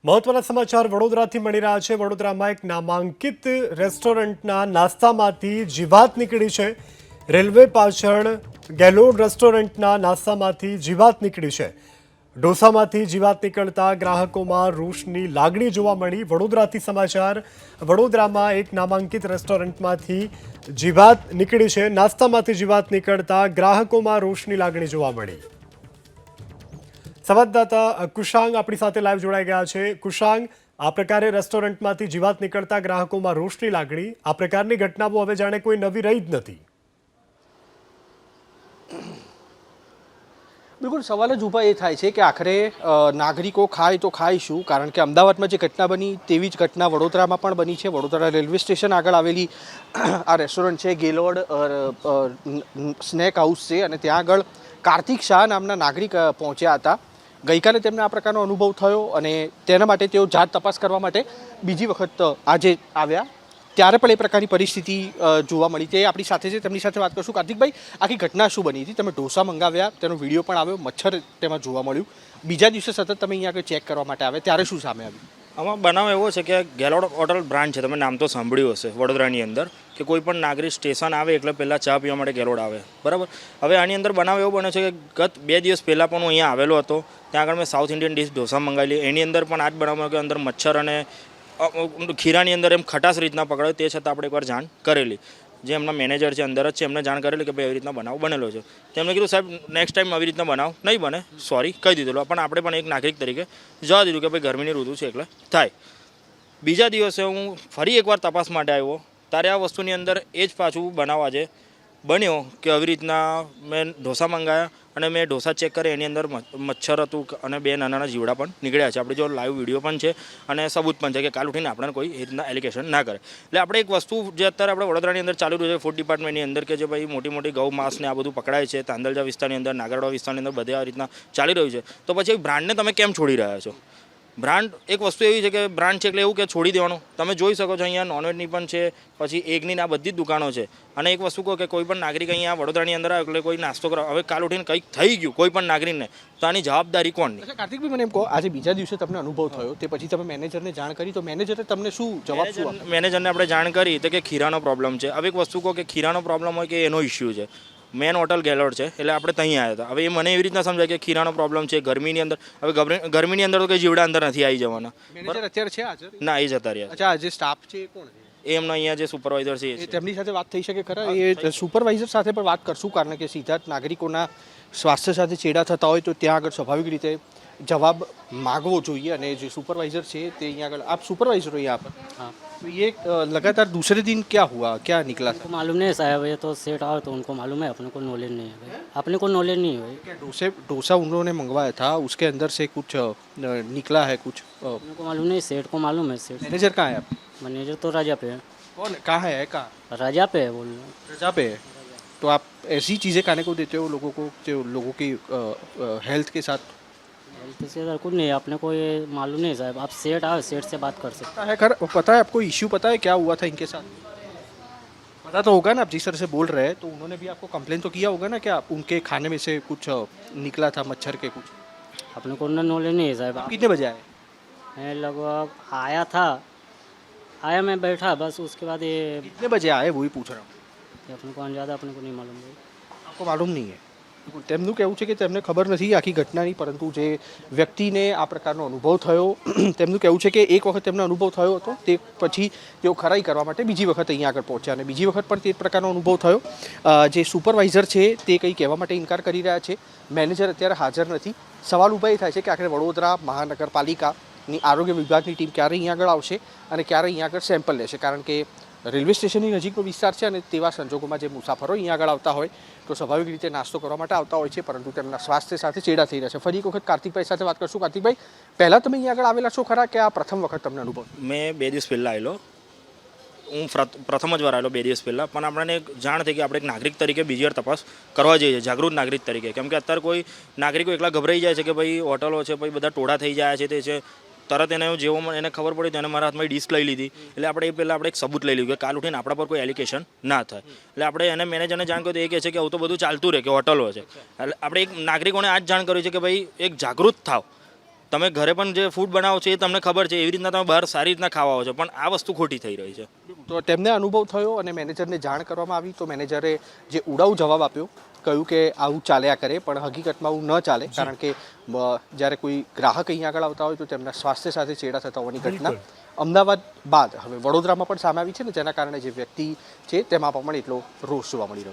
મહત્વના સમાચાર વડોદરાથી મળી રહ્યા છે। વડોદરામાં એક નામાંકિત રેસ્ટોરન્ટના નાસ્તામાંથી જીવાત નીકળી છે। રેલવે પાછળ ગેલોડ રેસ્ટોરન્ટના નાસ્તામાંથી જીવાત નીકળી છે। ઢોસામાંથી જીવાત નીકળતા ગ્રાહકોમાં રોષની લાગણી જોવા મળી। વડોદરાથી સમાચાર। વડોદરામાં એક નામાંકિત રેસ્ટોરન્ટમાંથી જીવાત નીકળી છે। નાસ્તામાંથી જીવાત નીકળતા ગ્રાહકોમાં રોષની લાગણી જોવા મળી। સંવાદદાતા કુશાંગ આપણી સાથે લાઈવ જોડાઈ ગયા છે। કુશાંગ, આ પ્રકારે રેસ્ટોરન્ટમાંથી જીવાત નીકળતા ગ્રાહકોમાં રોષની લાગણી, આ પ્રકારની ઘટનાઓ હવે જાણે કોઈ નવી રહી જ નથી। બિલકુલ સવાલ જ ઊભા એ થાય છે કે આખરે નાગરિકો ખાય તો ખાય શું, કારણ કે અમદાવાદમાં જે ઘટના બની તેવી જ ઘટના વડોદરામાં પણ બની છે। વડોદરા રેલવે સ્ટેશન આગળ આવેલી આ રેસ્ટોરન્ટ છે ગેલોડ સ્નેક હાઉસ છે અને ત્યાં આગળ કાર્તિક શાહ નામના નાગરિક પહોંચ્યા હતા। ગઈકાલે તેમને આ પ્રકારનો અનુભવ થયો અને તેના માટે તેઓ જાત તપાસ કરવા માટે બીજી વખત આજે આવ્યા ત્યારે પણ એ પ્રકારની પરિસ્થિતિ જોવા મળી। તે આપણી સાથે છે, તેમની સાથે વાત કરશું। કાર્તિકભાઈ, આખી ઘટના શું બની હતી? તમે ઢોસા મંગાવ્યા, તેનો વિડીયો પણ આવ્યો, મચ્છર તેમાં જોવા મળ્યું, બીજા દિવસે સતત તમે અહીંયા આગળ ચેક કરવા માટે આવ્યા, ત્યારે શું સામે આવ્યું? આમાં બનાવ એવો છે કે ગેલોડ હોટલ બ્રાન્ચ છે, તમે નામ તો સાંભળ્યું હશે વડોદરાની અંદર, કે કોઈ પણ નાગરિક સ્ટેશન આવે એટલે પહેલાં ચા પીવા માટે ગેલોડ આવે, બરાબર। હવે આની અંદર બનાવ એવો બન્યો છે કે ગત 2 દિવસ પહેલાં પણ હું અહીંયા આવેલો હતો। ત્યાં આગળ મેં સાઉથ ઇન્ડિયન ડિશ ઢોસા મંગાવેલી, એની અંદર પણ આ જ બનાવમાં કે અંદર મચ્છર અને ખીરાની અંદર એમ ખટાશ રીતના પકડાય, તે છતાં આપણે એકવાર જાણ કરેલી। જે એમના મેનેજર છે અંદર જ છે, એમને જાણ કરેલી કે ભાઈ એવી રીતના બનાવ બનેલો છે। તેમને કીધું સાહેબ નેક્સ્ટ ટાઈમ આવી રીતના બનાવ નહીં બને, સોરી કહી દીધેલું, પણ આપણે પણ એક નાગરિક તરીકે જવા દીધું કે ભાઈ ગરમીની ઋતુ છે એટલે થાય। બીજા દિવસે હું ફરી એકવાર તપાસ માટે આવ્યો ત્યારે આ વસ્તુની અંદર એ જ પાછું બનાવ આજે બન્યો કે આવી રીતના મેં ઢોસા મંગાવ્યા અને મેં ઢોસા ચેક કરી, એની અંદર મચ્છર હતું અને 2 નાના જીવડા પણ નીકળ્યા છે। આપણી જો લાઈવ વિડીયો પણ છે અને સબૂત પણ છે કે કાલ ઉઠીને આપણને કોઈ એ રીતના એલિગેશન ના કરે। એટલે આપણે એક વસ્તુ જે અત્યારે આપણે વડોદરાની અંદર ચાલી રહ્યું છે ફૂડ ડિપાર્ટમેન્ટની અંદર, કે જે ભાઈ મોટી મોટી ગૌ માંસ ને આ બધું પકડાય છે તાંદલજા વિસ્તારની અંદર, નાગરડો વિસ્તારની અંદર બધે આ રીતના ચાલી રહ્યું છે, તો પછી એક બ્રાન્ડને તમે કેમ છોડી રહ્યા છો? બ્રાન્ડ એક વસ્તુ એવી છે કે બ્રાન્ડ છે એટલે એવું કે છોડી દેવાનું? તમે જોઈ શકો છો અહીંયા નોનવેજની પણ છે, પછી એગની આ બધી જ દુકાનો છે। અને એક વસ્તુ કહો કે કોઈ પણ નાગરિક અહીંયા વડોદરાની અંદર આવે એટલે કોઈ નાસ્તો કરો, હવે કાલ ઉઠીને કંઈક થઈ ગયું કોઈ પણ નાગરિકને, તો આની જવાબદારી કોણની? કાર્તિકભાઈ, મને એમ કહો, આજે બીજા દિવસે તમને અનુભવ થયો તે પછી તમે મેનેજરને જાણ કરી, તો મેનેજરે તમને શું જવાબ શું આપ્યો? મેનેજરને આપણે જાણ કરી તો કે ખીરાનો પ્રોબ્લેમ છે। હવે એક વસ્તુ કહો કે ખીરાનો પ્રોબ્લેમ હોય કે એનો ઇસ્યુ છે, મેન હોટલ ગેલોડ છે એટલે આપણે ત્યાં આવ્યા હતા। હવે એ મને એવી રીતના સમજાય કે ખીરાનો પ્રોબ્લેમ છે ગરમીની અંદર। હવે ગરમીની અંદર તો કંઈ જીવડા અંદર નથી આવી જવાના। મેનેજર અત્યારે છે હાજર? ના, એ જતા રહ્યા। અચ્છા, જે સ્ટાફ છે એ કોણ છે? એ એમનો અહીંયા જે સુપરવાઇઝર છે એ છે। તેમની સાથે વાત થઈ શકે ખરા? એ સુપરવાઇઝર સાથે પણ વાત કરશું, કારણ કે સીધા જ નાગરિકોના સ્વાસ્થ્ય સાથે ચેડા થતા હોય તો ત્યાં આગળ સ્વાભાવિક રીતે જવાબ માગવો જોઈએ, અને જે સુપरवाइजर છે તે અહીંયા આગળ, आप सुपरवाइजर हो यहाँ पर? हाँ। तो ये लगातार दूसरे दिन क्या हुआ, क्या निकला? को मालूम नहीं है साहब, ये तो सेट आओ तो उनको मालूम है, अपने को नॉलेज नहीं है भाई, अपने को नॉलेज नहीं है। क्या डोसा उन्होंने मंगवाया था, उसके अंदर से कुछ निकला है कुछ? अपने को मालूम नहीं, सेठ को मालूम है। सेठ मैनेजर कहाँ है आप? मैनेजर तो राजा पे है। कौन कहाँ है? कहाँ राजा पे है, बोल रजा पे है? तो आप ऐसी चीज़ें खाने को देते हो लोगों को जो लोगों की हेल्थ के साथ? से कुछ नहीं, अपने को ये मालूम नहीं साहब, आप सेठ आओ, सेठ से बात कर सकते। है कर पता है आपको इश्यू पता है क्या हुआ था इनके साथ? पता तो होगा ना, आप जिस तरह से बोल रहे हैं तो उन्होंने भी आपको कंप्लेन तो किया होगा ना, क्या उनके खाने में से कुछ निकला था मच्छर के कुछ? अपने को नॉलेज नहीं है साहब। आप कितने बजे आए? मैं लगभग आया था, आया मैं बैठा, बस उसके बाद ये कितने बजे आए वही पूछ रहा हूँ। अपने को ज़्यादा अपने को नहीं मालूम भाई। आपको मालूम नहीं है? તેમનું કહેવું છે કે તેમને ખબર નથી આખી ઘટનાની, પરંતુ જે વ્યક્તિને આ પ્રકારનો અનુભવ થયો તેમનું કહેવું છે કે એક વખત તેમને અનુભવ થયો હતો, તે પછી તેઓ ખરાઈ કરવા માટે બીજી વખત અહીંયા આગળ પહોંચ્યા અને બીજી વખત પણ તે પ્રકારનો અનુભવ થયો। જે સુપરવાઇઝર છે તે કંઈ કહેવા માટે ઇનકાર કરી રહ્યા છે, મેનેજર અત્યારે હાજર નથી। સવાલ ઊભા એ થાય છે કે આખરે વડોદરા મહાનગરપાલિકાની આરોગ્ય વિભાગની ટીમ ક્યારે અહીંયા આગળ આવશે અને ક્યારે અહીંયા આગળ સેમ્પલ લેશે, કારણ કે રેલવે સ્ટેશનની નજીકનો વિસ્તાર છે અને તેવા સંજોગોમાં જે મુસાફરો અહીંયા આગળ આવતા હોય તો સ્વાભાવિક રીતે નાસ્તો કરવા માટે આવતા હોય છે, પરંતુ તેમના સ્વાસ્થ્ય સાથે ચેડા થઈ રહ્યા છે। ફરી એક વખત કાર્તિકભાઈ સાથે વાત કરશું। કાર્તિકભાઈ, પહેલાં તમે અહીંયા આગળ આવેલા છો ખરા કે આ પ્રથમ વખત તમને અનુભવ? મેં 2 દિવસ પહેલાં આવેલો, હું પ્રથમ જ વાર આવેલો 2 દિવસ પહેલાં, પણ આપણને એક જાણ થઈ કે આપણે એક નાગરિક તરીકે બીજી વાર તપાસ કરવા જઈએ, જાગૃત નાગરિક તરીકે। કેમ કે અત્યારે કોઈ નાગરિકો એકલા ગભરાઈ જાય છે કે ભાઈ હોટલો છે, ભાઈ બધા ટોળા થઈ જાય છે, તે છે, તરત એને જેવો એને ખબર પડી તો એને મારા હાથમાં ડિશ લઈ લીધી। એટલે આપણે એ પહેલાં આપણે એક સબૂત લઈ લીધું કે કાલ ઉઠીને આપણા પર કોઈ એલિગેશન ના થાય। એટલે આપણે એને મેનેજરને જાણ કરી એ કહે છે કે આવું તો બધું ચાલતું રહે કે હોટલો છે। એટલે આપણે એક નાગરિકોને આ જ જાણ કર્યું છે કે ભાઈ એક જાગૃત થાવ, તમે ઘરે પણ જે ફૂડ બનાવો છો એ તમને ખબર છે, એવી રીતના તમે બહાર સારી રીતના ખાવા આવો છો, પણ આ વસ્તુ ખોટી થઈ રહી છે. તો તેમને અનુભવ થયો અને મેનેજરને જાણ કરવામાં આવી, તો મેનેજરે જે ઉડાઉ જવાબ આપ્યો, કહ્યું કે આવું ચાલ્યા કરે, પણ હકીકતમાં આવું ન ચાલે, કારણ કે જ્યારે કોઈ ગ્રાહક અહીંયા આગળ આવતા હોય તો તેમના સ્વાસ્થ્ય સાથે ચેડા થતા હોવાની ઘટના અમદાવાદ બાદ હવે વડોદરામાં પણ સામે આવી છે ને, જેના કારણે જે વ્યક્તિ છે તેમાં પણ એટલો રોષ જોવા મળી રહ્યો છે.